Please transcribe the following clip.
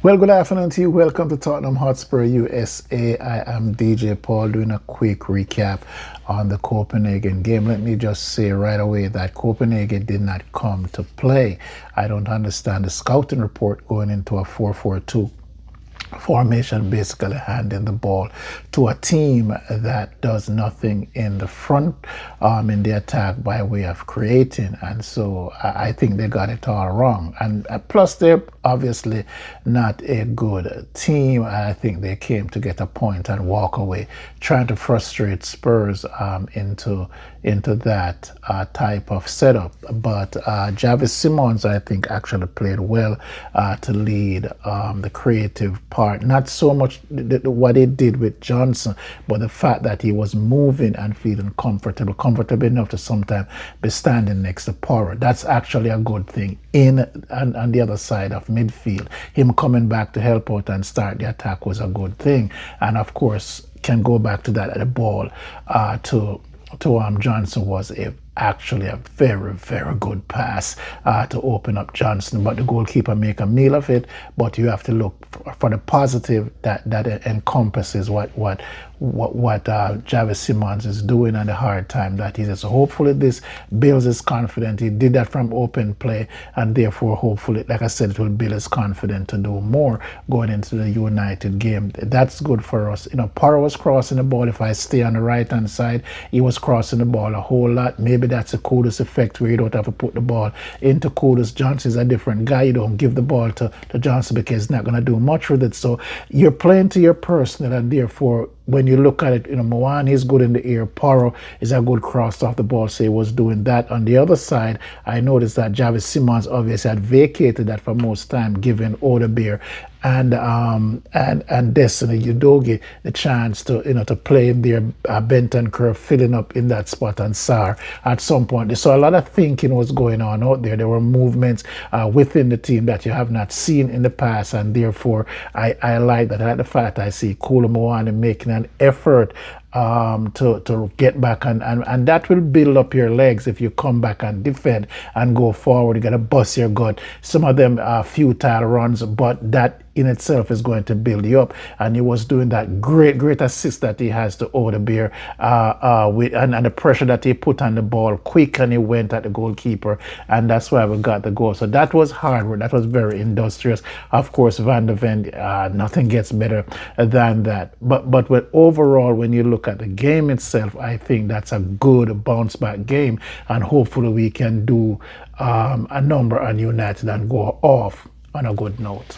Well, good afternoon to you. Welcome to Tottenham Hotspur USA. I am DJ Paul doing a quick recap on the Copenhagen game. Let me just say right away that Copenhagen did not come to play. I don't understand the scouting report going into a 4-4-2 formation, basically handing the ball to a team that does nothing in the front in the attack by way of creating. And so I think they got it all wrong. And plus they're obviously not a good team. I think they came to get a point and walk away, trying to frustrate Spurs into that type of setup. But Javis Simons, I think, actually played well to lead the creative part. Not so much what he did with Johnson, but the fact that he was moving and feeling comfortable enough to sometimes be standing next to Porro. That's actually a good thing on the other side of midfield. Him coming back to help out and start the attack was a good thing. And of course, can go back to that at the ball to Johnson was actually a very, very good pass to open up Johnson, but the goalkeeper make a meal of it. But you have to look for the positive that encompasses what Javis Simons is doing and the hard time that he is. So hopefully this builds his confidence. He did that from open play, and therefore hopefully, like I said, it will build his confidence to do more going into the United game. That's good for us. Porro was crossing the ball. If I stay on the right hand side, he was crossing the ball a whole lot. Maybe that's a Kudus effect where you don't have to put the ball into Kudus. Johnson's a different guy. You don't give the ball to Johnson because he's not going to do much with it. So you're playing to your personnel, and therefore when you look at it, Moan is good in the air. Porro is a good cross off the ball, so he was doing that. On the other side, I noticed that Javis Simons obviously had vacated that for most time, giving Odebeer and Destiny Udogie the chance to to play in their Bentancur filling up in that spot, and Sarr at some point. So a lot of thinking was going on out there. There were movements within the team that you have not seen in the past, and therefore I like that. I like the fact I see Kolo Muani making an effort to get back, and that will build up your legs if you come back and defend and go forward. You got to bust your gut. Some of them are futile runs, but that in itself is going to build you up. And he was doing that great assist that he has to Odebeer and the pressure that he put on the ball quick, and he went at the goalkeeper, and that's why we got the goal. So that was hard work. That was very industrious. Of course, Van de Ven, nothing gets better than that. But overall, when you look at the game itself, I think that's a good bounce back game, and hopefully we can do a number on United and go off on a good note.